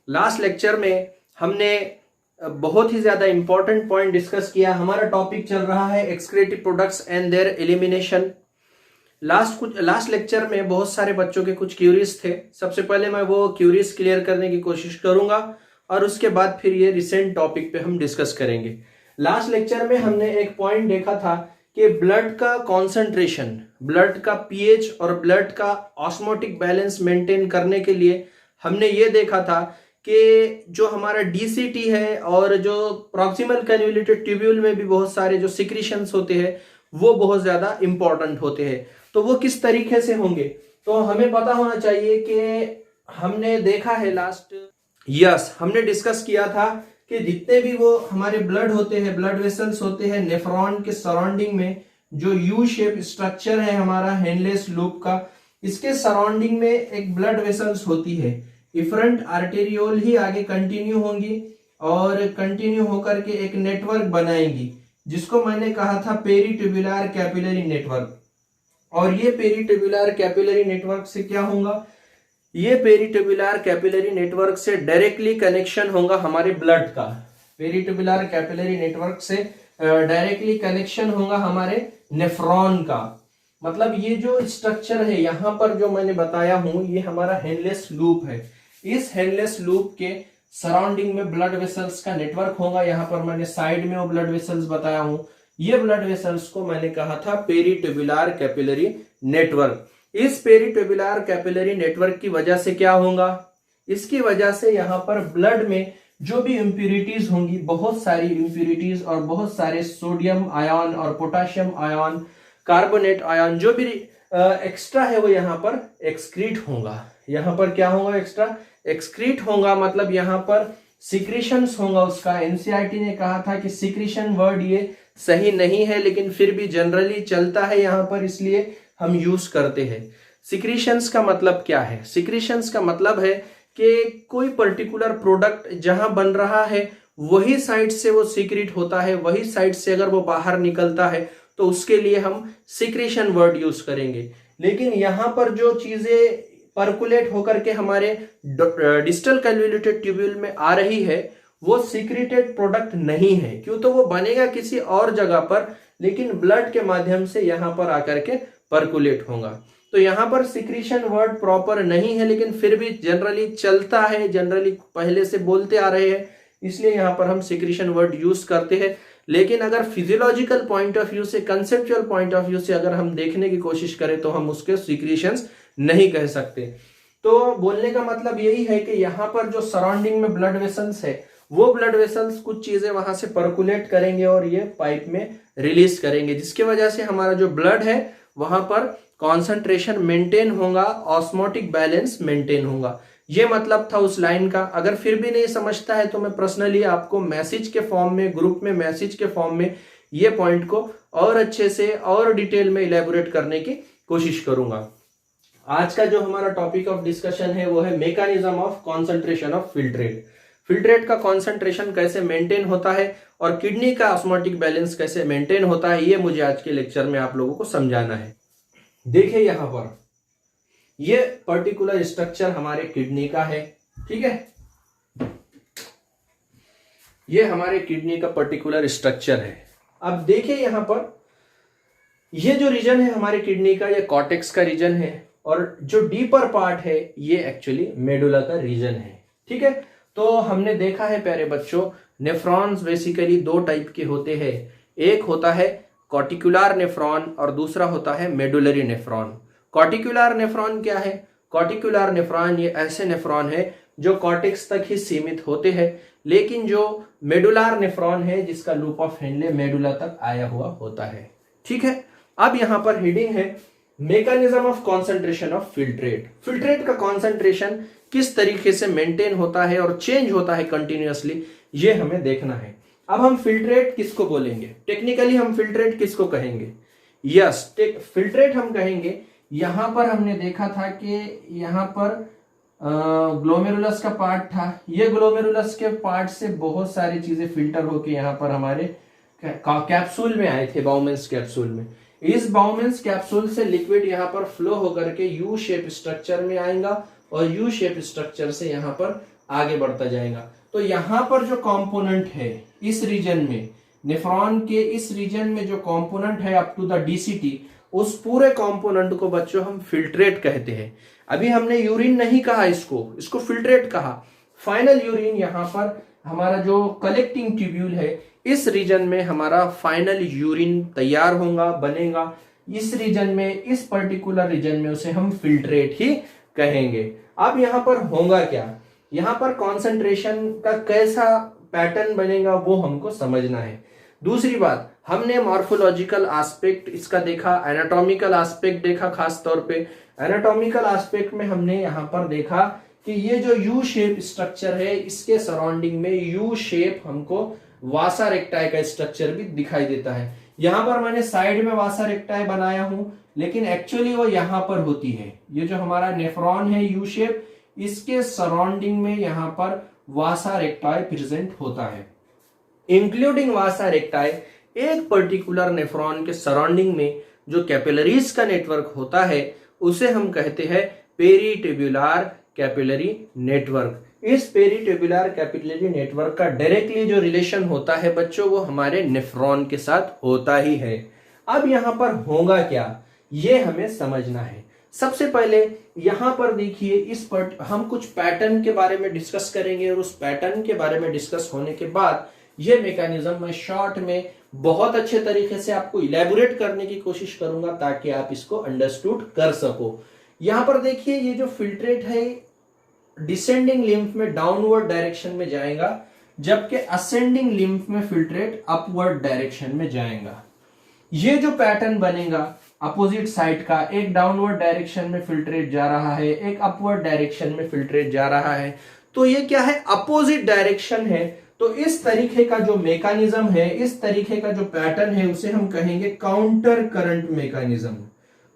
Last lecture में हमने बहुत ही ज्यादा इंपॉर्टेंट पॉइंट डिस्कस किया। हमारा टॉपिक चल रहा है excretive products and there elimination. Last lecture में बहुत सारे बच्चों के कुछ क्यूरीज थे। सबसे पहले मैं वो क्यूरीज क्लियर करने की कोशिश करूंगा और उसके बाद फिर ये रिसेंट टॉपिक पे हम डिस्कस करेंगे। लास्ट लेक्चर में हमने एक पॉइंट देखा था कि ब्लड का कॉन्सेंट्रेशन, ब्लड का पीएच और ब्लड का ऑस्मोटिक बैलेंस मेंटेन करने के लिए हमने ये देखा था कि जो हमारा डीसीटी है और जो प्रॉक्सिमल कन्वोल्यूटेड ट्यूब्यूल में भी बहुत सारे जो सिक्रीशंस होते हैं वो बहुत ज्यादा इंपॉर्टेंट होते हैं। तो वो किस तरीके से होंगे तो हमें पता होना चाहिए कि हमने देखा है हमने डिस्कस किया था कि जितने भी वो हमारे ब्लड होते हैं, ब्लड वेसल्स होते हैं, नेफ्रॉन के सराउंडिंग में जो यू शेप स्ट्रक्चर है हमारा हेनलेस लूप का, इसके सराउंडिंग में एक ब्लड वेसल्स होती है। इफरेंट आर्टेरियोल ही आगे कंटिन्यू होंगी और कंटिन्यू होकर के एक नेटवर्क बनाएंगी जिसको मैंने कहा था पेरीट्यूबुलर कैपिलरी नेटवर्क। और ये पेरीट्यूबुलर कैपिलरी नेटवर्क से क्या होगा, ये पेरीट्यूबुलर कैपिलरी नेटवर्क से डायरेक्टली कनेक्शन होगा हमारे ब्लड का। पेरीट्यूबुलर कैपिलरी नेटवर्क से डायरेक्टली कनेक्शन होगा हमारे नेफ्रॉन का। मतलब ये जो स्ट्रक्चर है यहां पर जो मैंने बताया हूं ये हमारा हेनलेस लूप है। इस हेनलेस लूप के सराउंडिंग में ब्लड वेसल्स का नेटवर्क होगा। यहाँ पर मैंने साइड में वो ब्लड वेसल्स बताया हूं। ये ब्लड वेसल्स को मैंने कहा था पेरीट्यूबुलर कैपिलरी नेटवर्क। इस पेरीट्यूबुलर कैपिलरी नेटवर्क की वजह से क्या होगा, इसकी वजह से यहाँ पर ब्लड में जो भी इंप्यूरिटीज होंगी, बहुत सारी इंप्यूरिटीज और बहुत सारे सोडियम आयन और पोटाशियम आयन, कार्बोनेट आयन जो भी एक्स्ट्रा है वो यहाँ पर एक्सक्रीट होगा। यहाँ पर क्या होगा, एक्स्ट्रा एक्सक्रीट होगा। मतलब यहाँ पर सिक्रीशंस होगा उसका। एनसीईआरटी ने कहा था कि सिक्रीशन वर्ड ये सही नहीं है लेकिन फिर भी जनरली चलता है यहाँ पर, इसलिए हम यूज करते हैं। सिक्रीशंस का मतलब क्या है, सिक्रीशंस का मतलब है कि कोई पर्टिकुलर प्रोडक्ट जहां बन रहा है वही साइड से वो सिक्रीट होता है, वही साइड से अगर वो बाहर निकलता है तो उसके लिए हम सिक्रीशन वर्ड यूज करेंगे। लेकिन यहां पर जो चीजें परकुलेट होकर के हमारे डिस्टल कन्वोल्यूटेड ट्यूब्यूल में आ रही है वो सिक्रीटेड प्रोडक्ट नहीं है। क्यों, तो वो बनेगा किसी और जगह पर लेकिन ब्लड के माध्यम से यहां पर आकर के परकुलेट होगा। तो यहां पर सिक्रीशन वर्ड प्रॉपर नहीं है लेकिन फिर भी जनरली चलता है, जनरली पहले से बोलते आ रहे हैं, इसलिए यहां पर हम सिक्रीशन वर्ड यूज करते हैं। लेकिन अगर फिजियोलॉजिकल पॉइंट ऑफ व्यू से, कंसेप्चुअल पॉइंट ऑफ व्यू से अगर हम देखने की कोशिश करें तो हम उसके सिक्रीशंस नहीं कह सकते। तो बोलने का मतलब यही है कि यहाँ पर जो सराउंडिंग में ब्लड वेसल्स है वो ब्लड वेसल्स कुछ चीजें वहां से परकुलेट करेंगे और ये पाइप में रिलीज करेंगे, जिसकी वजह से हमारा जो ब्लड है वहां पर कॉन्सेंट्रेशन मेंटेन होगा, ऑस्मोटिक बैलेंस मेंटेन होगा। ये मतलब था उस लाइन का। अगर फिर भी नहीं समझता है तो मैं पर्सनली आपको मैसेज के फॉर्म में, ग्रुप में मैसेज के फॉर्म में ये पॉइंट को और अच्छे से और डिटेल में इलेबोरेट करने की कोशिश करूंगा। आज का जो हमारा टॉपिक ऑफ डिस्कशन है वो है mechanism of concentration of filtrate. Filtrate का कॉन्सेंट्रेशन कैसे मेंटेन होता है और किडनी का ऑस्मोटिक बैलेंस कैसे मेंटेन होता है, ये मुझे आज के लेक्चर में आप लोगों को समझाना है। देखिए यहां पर ये पर्टिकुलर स्ट्रक्चर हमारे किडनी का है, ठीक है। ये हमारे किडनी का पर्टिकुलर स्ट्रक्चर है। अब देखिए यहां पर ये जो रीजन है हमारे किडनी का, ये कॉर्टेक्स का रीजन है और जो डीपर पार्ट है ये एक्चुअली मेडुला का रीजन है, ठीक है। तो हमने देखा है प्यारे बच्चों, नेफ्रॉन्स बेसिकली दो टाइप के होते हैं। एक होता है कॉर्टिकुलर नेफ्रॉन और दूसरा होता है मेडुलरी नेफ्रॉन। कॉर्टिकुलर नेफ्रॉन क्या है, कॉर्टिकुलर नेफ्रॉन ये ऐसे नेफ्रॉन है जो कॉर्टेक्स तक ही सीमित होते हैं, लेकिन जो मेडुलर नेफ्रॉन है जिसका लूप ऑफ हेनले मेडुला तक आया हुआ होता है, ठीक है। अब यहां पर हेडिंग है mechanism of concentration of filtrate. Filtrate का कॉन्सेंट्रेशन किस तरीके से मेंटेन होता है और चेंज होता है कंटिन्यूअसली, ये हमें देखना है। अब हम फिल्ट्रेट किसको बोलेंगे, टेक्निकली हम फिल्ट्रेट किसको कहेंगे, यस फिल्ट्रेट हम कहेंगे। यहां पर हमने देखा था कि यहां पर ग्लोमेरुलस का पार्ट था, ये ग्लोमेरुलस के पार्ट से बहुत सारी चीजें फिल्टर होके यहाँ पर हमारे कैप्सूल में आए थे, बाउमेंस कैप्सूल में। इस बाउमेंस कैप्सूल से लिक्विड यहाँ पर फ्लो होकर के यू शेप स्ट्रक्चर में आएगा और यू शेप स्ट्रक्चर से यहाँ पर आगे बढ़ता जाएगा। तो यहाँ पर जो कंपोनेंट है इस रीजन में, नेफ्रॉन के इस रीजन में जो कंपोनेंट है अप टू द डीसीटी, उस पूरे कंपोनेंट को बच्चों हम फिल्ट्रेट कहते हैं। अभी हमने यूरिन नहीं कहा, इसको फिल्ट्रेट कहा। फाइनल यूरिन यहाँ पर हमारा जो कलेक्टिंग ट्यूब्यूल है इस रीजन में हमारा फाइनल यूरिन तैयार होगा, बनेगा। इस रीजन में, इस पर्टिकुलर रीजन में उसे हम फिल्ट्रेट ही कहेंगे। अब यहाँ पर होगा क्या, यहाँ पर कॉन्सेंट्रेशन का कैसा पैटर्न बनेगा वो हमको समझना है। दूसरी बात, हमने मॉर्फोलॉजिकल एस्पेक्ट इसका देखा, एनाटॉमिकल एस्पेक्ट देखा। खास तौर पे एनाटॉमिकल एस्पेक्ट में हमने यहाँ पर देखा कि ये जो यू शेप स्ट्रक्चर है, इसके सराउंडिंग में यू शेप हमको वासा रेक्टाई का स्ट्रक्चर भी दिखाई देता है। यहाँ पर मैंने साइड में वासा रेक्टाई बनाया हूं, लेकिन एक्चुअली वो यहाँ पर होती है। ये जो हमारा नेफ्रॉन है यू शेप, इसके सराउंडिंग में यहाँ पर वासा रेक्टाई प्रेजेंट होता है। इंक्लूडिंग वासा रेक्टाई, एक पर्टिकुलर नेफ्रॉन के सराउंडिंग में जो कैपिलरीज का नेटवर्क होता है उसे हम कहते हैं पेरिट्यूबुलर कैपिलरी नेटवर्क। इस पेरिट्यूबुलर कैपिलरी नेटवर्क का डायरेक्टली जो रिलेशन होता है बच्चों, वो हमारे नेफ्रॉन के साथ होता ही है। अब यहाँ पर होगा क्या, ये हमें समझना है। सबसे पहले यहाँ पर देखिए, हम कुछ पैटर्न के बारे में डिस्कस करेंगे और उस पैटर्न के बारे में डिस्कस होने के बाद ये मैकेनिज्म मैं शॉर्ट में बहुत अच्छे तरीके से आपको इलेबोरेट करने की कोशिश करूंगा ताकि आप इसको अंडरस्टूड कर सको। यहाँ पर देखिए, ये जो फिल्ट्रेट है डिसेंडिंग लिम्फ में डाउनवर्ड डायरेक्शन में जाएगा, जबकि असेंडिंग लिम्फ में फिल्ट्रेट अपवर्ड डायरेक्शन में जाएगा। ये जो पैटर्न बनेगा अपोजिट साइड का, एक डाउनवर्ड डायरेक्शन में फिल्ट्रेट जा रहा है, एक अपवर्ड डायरेक्शन में फिल्ट्रेट जा रहा है, तो ये क्या है, अपोजिट डायरेक्शन है। तो इस तरीके का जो मैकेनिज्म है, इस तरीके का जो पैटर्न है, उसे हम कहेंगे counter current mechanism.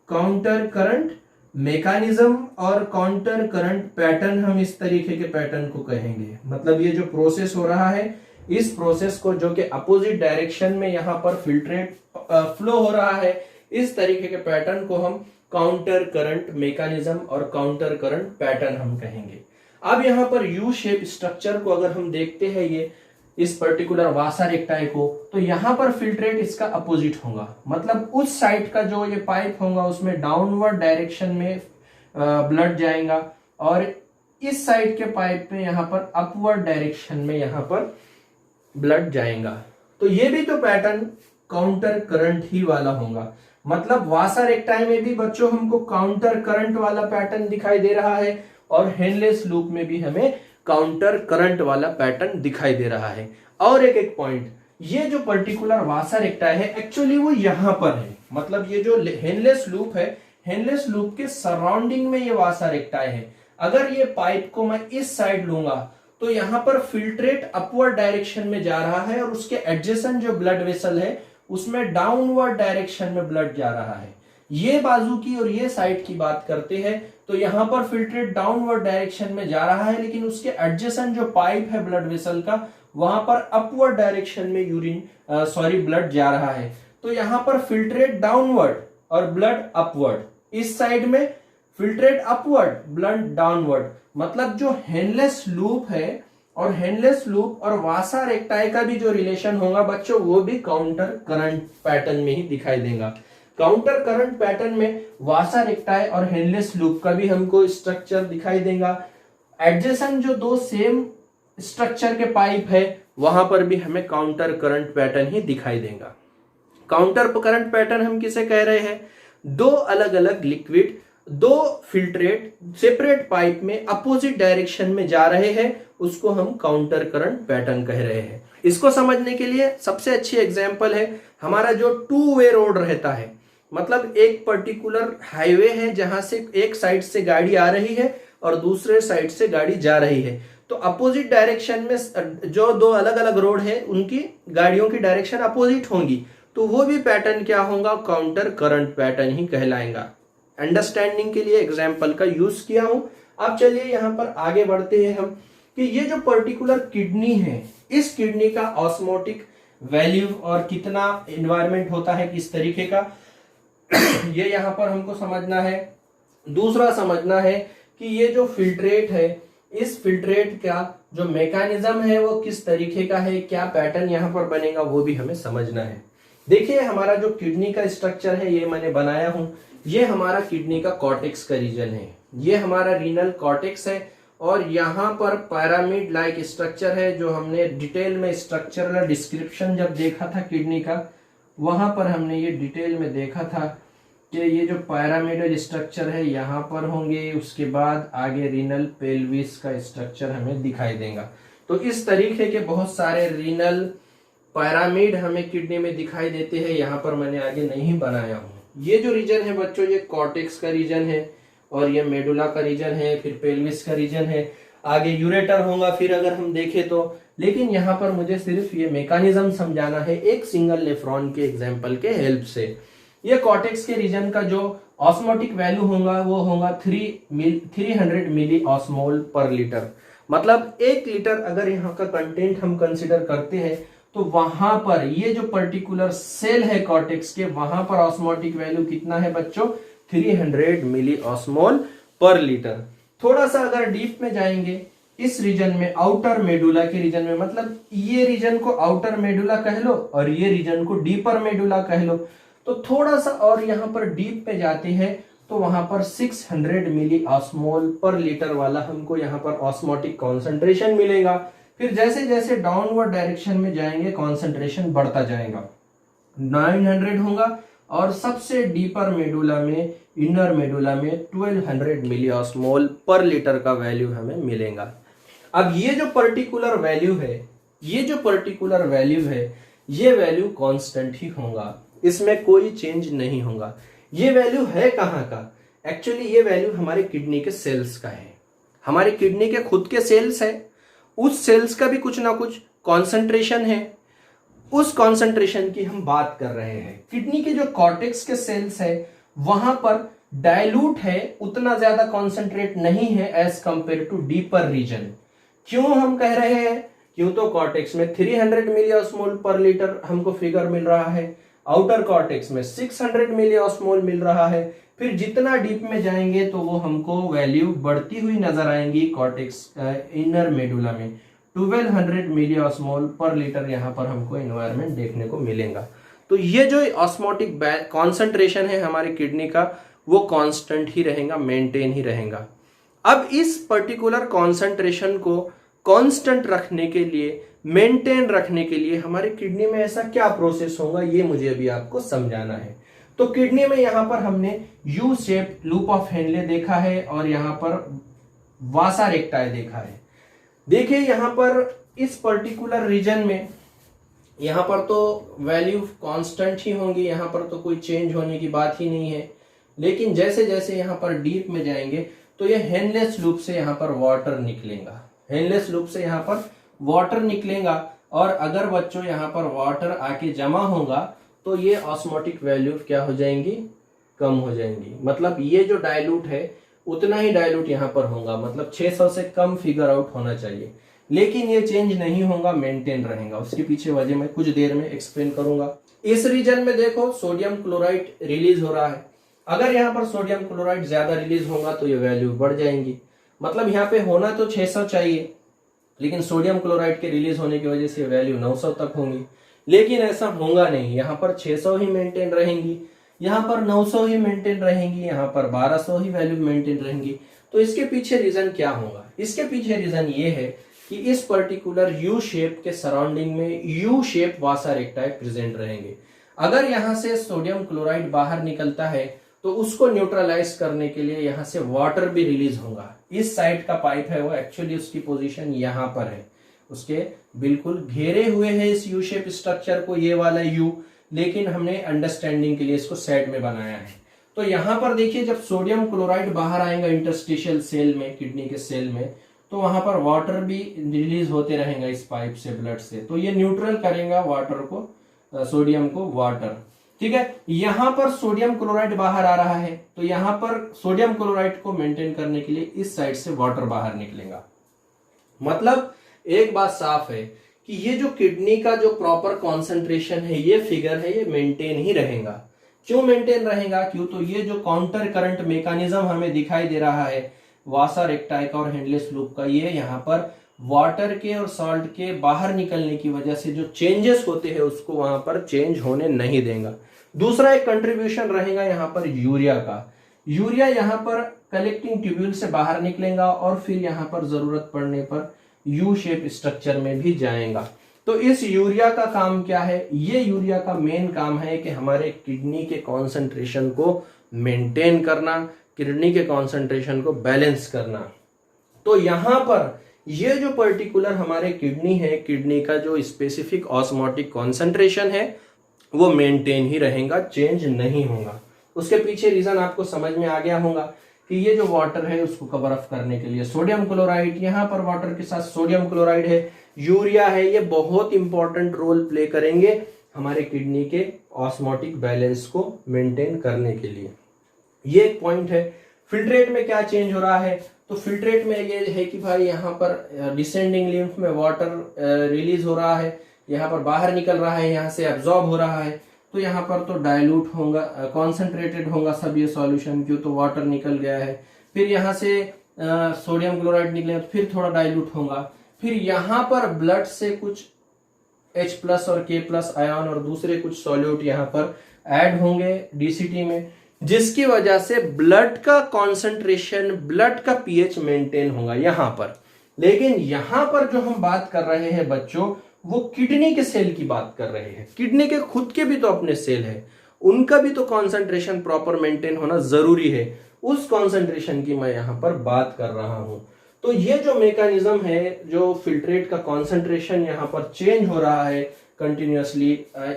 Counter current mechanism और काउंटर करंट पैटर्न, हम इस तरीके के पैटर्न को कहेंगे। मतलब ये जो प्रोसेस हो रहा है, इस प्रोसेस को जो कि अपोजिट डायरेक्शन में यहाँ पर फिल्ट्रेट फ्लो हो रहा है, इस तरीके के पैटर्न को हम काउंटर करंट मैकेनिज्म और काउंटर करंट पैटर्न हम कहेंगे। अब यहाँ पर यू शेप स्ट्रक्चर को अगर हम देखते हैं, ये इस पर्टिकुलर वासा रेक्टाई को, तो यहाँ पर फिल्ट्रेट इसका अपोजिट होगा। मतलब उस साइड का जो ये पाइप होगा उसमें डाउनवर्ड डायरेक्शन में ब्लड जाएगा और इस साइड के पाइप में यहाँ पर अपवर्ड डायरेक्शन में यहाँ पर ब्लड जाएगा। तो ये भी तो पैटर्न काउंटर करंट ही वाला होगा। मतलब वासा रेक्टाई में भी बच्चों हमको काउंटर करंट वाला पैटर्न दिखाई दे रहा है और हेनलेस लूप में भी हमें काउंटर करंट वाला पैटर्न दिखाई दे रहा है। और एक पॉइंट, ये जो पर्टिकुलर वासा रेक्टाई है एक्चुअली वो यहां पर है। मतलब ये जो हेनलेस लूप है, हेनलेस लूप के सराउंडिंग में ये वासा रेक्टाई है। अगर ये पाइप को मैं इस साइड लूंगा तो यहाँ पर फिल्ट्रेट अपवर्ड डायरेक्शन में जा रहा है और उसके एडजेसेंट जो ब्लड वेसल है उसमें डाउनवर्ड डायरेक्शन में ब्लड जा रहा है। ये बाजू की और ये साइड की बात करते हैं तो यहाँ पर फिल्ट्रेट डाउनवर्ड डायरेक्शन में जा रहा है, लेकिन उसके एडजेसेंट जो पाइप है ब्लड वेसल का, वहां पर अपवर्ड डायरेक्शन में ब्लड जा रहा है। तो यहाँ पर फिल्ट्रेट डाउनवर्ड और ब्लड अपवर्ड, इस साइड में फिल्ट्रेट अपवर्ड, ब्लड डाउनवर्ड। मतलब जो हेनलेस लूप है और हेनलेस लूप और वासा रेक्टाई का भी जो रिलेशन होगा बच्चों, वो भी काउंटर करंट पैटर्न में ही दिखाई देगा। काउंटर करंट पैटर्न में वासा रेक्टाई और हेनलेस लूप का भी हमको स्ट्रक्चर दिखाई देगा। एडजेसेंट जो दो सेम स्ट्रक्चर के पाइप है वहां पर भी हमें काउंटर करंट पैटर्न ही दिखाई देगा। काउंटर करंट पैटर्न हम किसे कह रहे हैं, दो अलग अलग लिक्विड, दो फिल्ट्रेट सेपरेट पाइप में अपोजिट डायरेक्शन में जा रहे हैं, उसको हम काउंटर करंट पैटर्न कह रहे हैं। इसको समझने के लिए सबसे अच्छी एग्जांपल है हमारा जो टू वे रोड रहता है। मतलब एक पर्टिकुलर हाईवे है जहां से एक साइड से गाड़ी आ रही है और दूसरे साइड से गाड़ी जा रही है, तो अपोजिट डायरेक्शन में जो दो अलग अलग रोड है उनकी गाड़ियों की डायरेक्शन अपोजिट होंगी, तो वो भी पैटर्न क्या होगा, काउंटर करंट पैटर्न ही कहलाएगा। अंडरस्टैंडिंग के लिए एग्जाम्पल का यूज किया हूं। अब चलिए यहां पर आगे बढ़ते हैं हम कि ये जो पर्टिकुलर किडनी है, इस किडनी का ऑस्मोटिक वैल्यू और कितना एनवायरमेंट होता है किस तरीके का, ये यहां पर हमको समझना है। दूसरा समझना है कि ये जो फिल्ट्रेट है इस फिल्ट्रेट का जो मैकेनिज्म है वो किस तरीके का है, क्या पैटर्न यहाँ पर बनेगा, वो भी हमें समझना है। देखिए हमारा जो किडनी का स्ट्रक्चर है ये मैंने बनाया हूं, ये हमारा किडनी का कॉर्टेक्स का रीजन है, ये हमारा रीनल कॉर्टेक्स है, और यहाँ पर पिरामिड लाइक स्ट्रक्चर है जो हमने डिटेल में स्ट्रक्चरल डिस्क्रिप्शन जब देखा था किडनी का, वहां पर हमने ये डिटेल में देखा था कि ये जो पिरामिडल स्ट्रक्चर है यहाँ पर होंगे, उसके बाद आगे रीनल पेल्विस का स्ट्रक्चर हमें दिखाई देगा। तो इस तरीके के बहुत सारे रीनल पिरामिड हमें किडनी में दिखाई देते हैं, यहाँ पर मैंने आगे नहीं बनाया हूँ। ये जो रीजन है बच्चों, ये कॉर्टेक्स का रीजन है, और ये मेडुला का रीजन है, फिर पेल्विस का रीजन है, आगे यूरेटर होगा फिर अगर हम देखें तो। लेकिन यहाँ पर मुझे सिर्फ ये मैकेनिज्म समझाना है एक सिंगल नेफ्रॉन के एग्जाम्पल के हेल्प से। ये कॉर्टेक्स के रीजन का जो ऑस्मोटिक वैल्यू होगा वो होगा 300 मिली ऑस्मोल पर लीटर। मतलब 1 लीटर अगर यहाँ का कंटेंट हम कंसिडर करते हैं तो वहां पर ये जो पर्टिकुलर सेल है कॉर्टेक्स के, वहां पर ऑस्मोटिक वैल्यू कितना है बच्चों, 300 मिली ऑस्मोल पर लीटर। थोड़ा सा अगर डीप में जाएंगे इस रीजन में, आउटर मेडुला के रीजन में, मतलब ये रीजन को आउटर मेडुला कह लो और ये रीजन को डीपर मेडुला कह लो, तो थोड़ा सा और यहाँ पर डीप में जाते हैं तो वहां पर 600 मिली ऑस्मोल पर लीटर वाला हमको यहाँ पर ऑस्मोटिक कॉन्सेंट्रेशन मिलेगा। फिर जैसे जैसे डाउनवर्ड डायरेक्शन में जाएंगे कॉन्सेंट्रेशन बढ़ता जाएगा, 900 होगा, और सबसे डीपर मेडुला में, इनर मेडुला में 1200 मिली ऑस्मोल पर लीटर का वैल्यू हमें मिलेगा। अब ये जो पर्टिकुलर वैल्यू है, ये वैल्यू कांस्टेंट ही होगा, इसमें कोई चेंज नहीं होगा। ये वैल्यू है कहाँ का, एक्चुअली ये वैल्यू हमारे किडनी के सेल्स का है, हमारे किडनी के खुद के सेल्स है, उस सेल्स का भी कुछ ना कुछ कॉन्सेंट्रेशन है, उस कॉन्सेंट्रेशन की हम बात कर रहे हैं। किडनी के जो कॉर्टेक्स के सेल्स है वहां पर डाइल्यूट है, उतना ज्यादा कॉन्सेंट्रेट नहीं है as compare to deeper reason. क्यों हम कह रहे हैं, क्यों तो कॉर्टेक्स में 300 मिली ऑस्मोल पर लीटर हमको फिगर मिल रहा है, आउटर कॉर्टेक्स में 600 मिली ऑस्मोल मिल रहा है, फिर जितना डीप में जाएंगे तो वो हमको वैल्यू बढ़ती हुई नजर आएंगी। कॉर्टेक्स इनर मेडुला में 1200 मिली ऑस्मोल पर लीटर यहाँ पर हमको एनवायरनमेंट देखने को मिलेगा। तो ये जो ऑस्मोटिक कॉन्सेंट्रेशन है हमारे किडनी का वो कांस्टेंट ही रहेगा, मेंटेन ही रहेगा। अब इस पर्टिकुलर कॉन्सेंट्रेशन को कांस्टेंट रखने के लिए, मेंटेन रखने के लिए हमारे किडनी में ऐसा क्या प्रोसेस होगा ये मुझे अभी आपको समझाना है। तो किडनी में यहाँ पर हमने U shape loop of Henle देखा है और यहाँ पर वासा रेक्टाई देखा है। देखिए यहाँ पर इस पर्टिकुलर रीजन में यहाँ पर तो वैल्यू कांस्टेंट ही होंगी, यहाँ पर तो कोई चेंज होने की बात ही नहीं है। लेकिन जैसे जैसे यहाँ पर डीप में जाएंगे तो ये हेनलेस लूप से यहाँ पर वाटर निकलेगा, हेनलेस लूप से यहाँ पर वाटर निकलेगा, और अगर बच्चों यहाँ पर वाटर आके जमा होगा तो ये ऑस्मोटिक वैल्यू क्या हो जाएंगी, कम हो जाएंगी। मतलब ये जो डाइल्यूट है उतना ही डाइल्यूट यहाँ पर होगा, मतलब 600 से कम फिगर आउट होना चाहिए। लेकिन ये चेंज नहीं होगा, मेंटेन रहेगा। उसके पीछे वजह मैं कुछ देर में एक्सप्लेन करूंगा। इस रीजन में देखो सोडियम क्लोराइड रिलीज हो रहा है, अगर यहाँ पर सोडियम क्लोराइड ज्यादा रिलीज होगा तो ये वैल्यू बढ़ जाएंगी। मतलब यहाँ पे होना तो 600 चाहिए, लेकिन सोडियम क्लोराइड के रिलीज होने की वजह से वैल्यू 900 तक होंगी। लेकिन ऐसा होगा नहीं, यहाँ पर 600 ही मेंटेन रहेंगी, यहाँ पर 900 ही मेंटेन रहेंगी, यहाँ पर 1200 ही वैल्यू मेंटेन रहेंगी। तो इसके पीछे रीजन क्या होगा, इसके पीछे रीजन ये है कि इस पर्टिकुलर यू शेप के सराउंडिंग में यू शेप वासा रेक्टाई प्रेजेंट रहेंगे। अगर यहाँ से सोडियम क्लोराइड बाहर निकलता है तो उसको न्यूट्रलाइज करने के लिए यहाँ से वाटर भी रिलीज होगा। इस साइड का पाइप है वो एक्चुअली उसकी पोजीशन यहाँ पर है, उसके बिल्कुल घेरे हुए है इस यू शेप स्ट्रक्चर को ये वाला यू, लेकिन हमने अंडरस्टैंडिंग के लिए इसको साइड में बनाया है। तो यहाँ पर देखिए जब सोडियम क्लोराइड बाहर आएगा इंटरस्टिशियल सेल में, किडनी के सेल में, तो वहां पर वाटर भी रिलीज होते रहेंगे इस पाइप से, ब्लड से। तो ये न्यूट्रल करेगा वाटर को, सोडियम को वाटर, ठीक है। यहां पर सोडियम क्लोराइड बाहर आ रहा है तो यहां पर सोडियम क्लोराइड को मेंटेन करने के लिए इस साइड से वाटर बाहर निकलेगा। मतलब एक बात साफ है कि ये जो किडनी का जो प्रॉपर कॉन्सेंट्रेशन है, ये फिगर है, ये मेंटेन ही रहेगा। क्यों मेंटेन रहेगा, क्यों तो ये जो काउंटर करंट मैकेनिज्म हमें दिखाई दे रहा है, वासा रेक्टाई का और हेडलेस लूप का, ये यहाँ पर वाटर के और सॉल्ट के बाहर निकलने की वजह से जो चेंजेस होते हैं उसको वहां पर चेंज होने नहीं देगा। दूसरा एक कंट्रीब्यूशन रहेगा यहाँ पर यूरिया का। यूरिया यहाँ पर कलेक्टिंग ट्यूब्यूल से बाहर निकलेगा और फिर यहाँ पर जरूरत पड़ने पर यू शेप स्ट्रक्चर में भी जाएगा। तो इस यूरिया का काम क्या है? ये यूरिया का मेन काम है कि हमारे किडनी के कॉन्सेंट्रेशन को मेंटेन करना, किडनी के कॉन्सेंट्रेशन को बैलेंस करना। तो यहां पर ये जो पर्टिकुलर हमारे किडनी है, किडनी का जो स्पेसिफिक ऑस्मोटिक कॉन्सेंट्रेशन है वो मेंटेन ही रहेगा, चेंज नहीं होगा। उसके पीछे रीजन आपको समझ में आ गया होगा कि ये जो वाटर है उसको कवर अप करने के लिए सोडियम क्लोराइड, यहाँ पर वाटर के साथ सोडियम क्लोराइड है, यूरिया है, ये बहुत इंपॉर्टेंट रोल प्ले करेंगे हमारे किडनी के ऑस्मोटिक बैलेंस को मेंटेन करने के लिए। ये एक पॉइंट है। फिल्ट्रेट में क्या चेंज हो रहा है? तो फिल्ट्रेट में ये है कि भाई यहाँ पर डिसेंडिंग लिम्फ में वाटर रिलीज हो रहा है, यहाँ पर बाहर निकल रहा है, यहाँ से एब्जॉर्ब हो रहा है। तो यहाँ पर तो डाइल्यूट होगा, कॉन्सेंट्रेटेड होगा सब ये सॉल्यूशन, क्यों तो वाटर निकल गया है। फिर यहाँ से सोडियम क्लोराइड निकले तो फिर थोड़ा डाइल्यूट होगा। फिर यहाँ पर ब्लड से कुछ H+ और K+ आयन और दूसरे कुछ सॉल्यूट यहाँ पर ऐड होंगे डीसीटी में, जिसकी वजह से ब्लड का कॉन्सेंट्रेशन, ब्लड का पीएच मेंटेन होगा यहाँ पर। लेकिन यहाँ पर जो हम बात कर रहे हैं बच्चों, वो किडनी के सेल की बात कर रहे हैं। किडनी के खुद के भी तो अपने सेल है, उनका भी तो कॉन्सेंट्रेशन प्रॉपर मेंटेन होना जरूरी है। उस कॉन्सेंट्रेशन की मैं यहाँ पर बात कर रहा हूं। तो ये जो मैकेनिज्म है, जो फिल्ट्रेट का कॉन्सेंट्रेशन यहाँ पर चेंज हो रहा है कंटिन्यूअसली,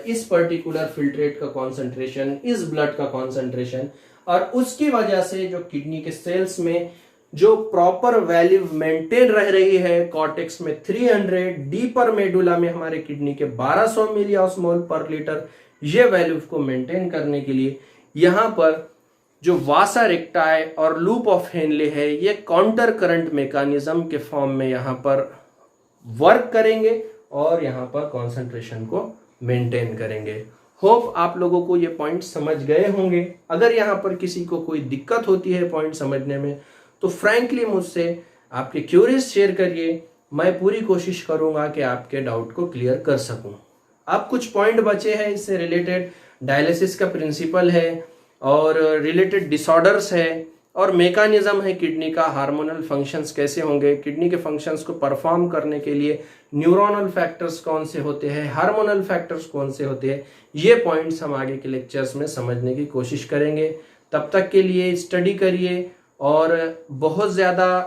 इस पर्टिकुलर फिल्ट्रेट का कॉन्सेंट्रेशन, इस ब्लड का कॉन्सेंट्रेशन, और उसकी वजह से जो किडनी के सेल्स में जो प्रॉपर वैल्यू मेंटेन रह रही है, कॉर्टेक्स में 300, डीपर मेडुला में हमारे किडनी के 1200 मिली ऑस्मोल पर लीटर, ये वैल्यू को मेंटेन करने के लिए यहाँ पर जो वासा रेक्टाई और लूप ऑफ हेनले है, ये काउंटर करंट मैकेनिज्म के फॉर्म में यहाँ पर वर्क करेंगे और यहाँ पर कॉन्सेंट्रेशन को मेंटेन करेंगे। होप आप लोगों को ये पॉइंट समझ गए होंगे। अगर यहाँ पर किसी को कोई दिक्कत होती है पॉइंट समझने में, तो फ्रैंकली मुझसे आपके क्यूरीज शेयर करिए, मैं पूरी कोशिश करूंगा कि आपके डाउट को क्लियर कर सकूं। अब कुछ पॉइंट बचे हैं इससे रिलेटेड, डायलिसिस का प्रिंसिपल है और रिलेटेड डिसऑर्डर्स है और मैकेनिज्म है किडनी का, हार्मोनल फंक्शंस कैसे होंगे, किडनी के फंक्शंस को परफॉर्म करने के लिए न्यूरोनल फैक्टर्स कौन से होते हैं, हार्मोनल फैक्टर्स कौन से होते हैं, ये पॉइंट्स हम आगे के लेक्चर्स में समझने की कोशिश करेंगे। तब तक के लिए स्टडी करिए और बहुत ज़्यादा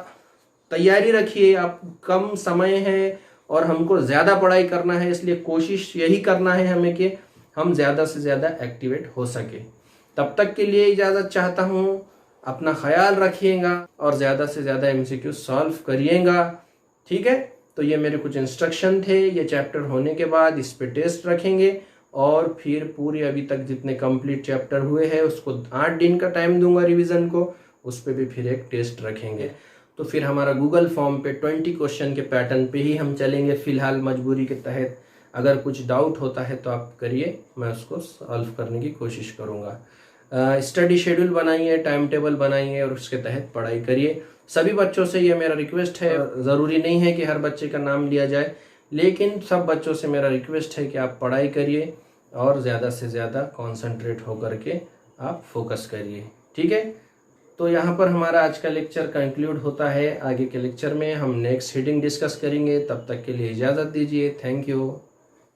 तैयारी रखिए। आप कम समय है और हमको ज़्यादा पढ़ाई करना है, इसलिए कोशिश यही करना है हमें कि हम ज़्यादा से ज़्यादा एक्टिवेट हो सके। तब तक के लिए इजाज़त चाहता हूँ, अपना ख्याल रखिएगा और ज़्यादा से ज़्यादा MCQ सॉल्व करिएगा, ठीक है। तो ये मेरे कुछ इंस्ट्रक्शन थे, ये चैप्टर होने के बाद इस पे टेस्ट रखेंगे और फिर पूरी अभी तक जितने कंप्लीट चैप्टर हुए हैं उसको 8 दिन का टाइम दूंगा रिवीजन को, उस पर भी फिर एक टेस्ट रखेंगे। तो फिर हमारा गूगल फॉर्म पे 20 क्वेश्चन के पैटर्न पे ही हम चलेंगे फिलहाल मजबूरी के तहत। अगर कुछ डाउट होता है तो आप करिए, मैं उसको सॉल्व करने की कोशिश करूँगा। स्टडी शेड्यूल बनाइए, टाइम टेबल बनाइए और उसके तहत पढ़ाई करिए। सभी बच्चों से ये मेरा रिक्वेस्ट है, ज़रूरी नहीं है कि हर बच्चे का नाम लिया जाए, लेकिन सब बच्चों से मेरा रिक्वेस्ट है कि आप पढ़ाई करिए और ज़्यादा से ज़्यादा कॉन्सेंट्रेट होकर के आप फोकस करिए, ठीक है। तो यहाँ पर हमारा आज का लेक्चर कंक्लूड होता है। आगे के लेक्चर में हम नेक्स्ट हेडिंग डिस्कस करेंगे। तब तक के लिए इजाज़त दीजिए। Thank you.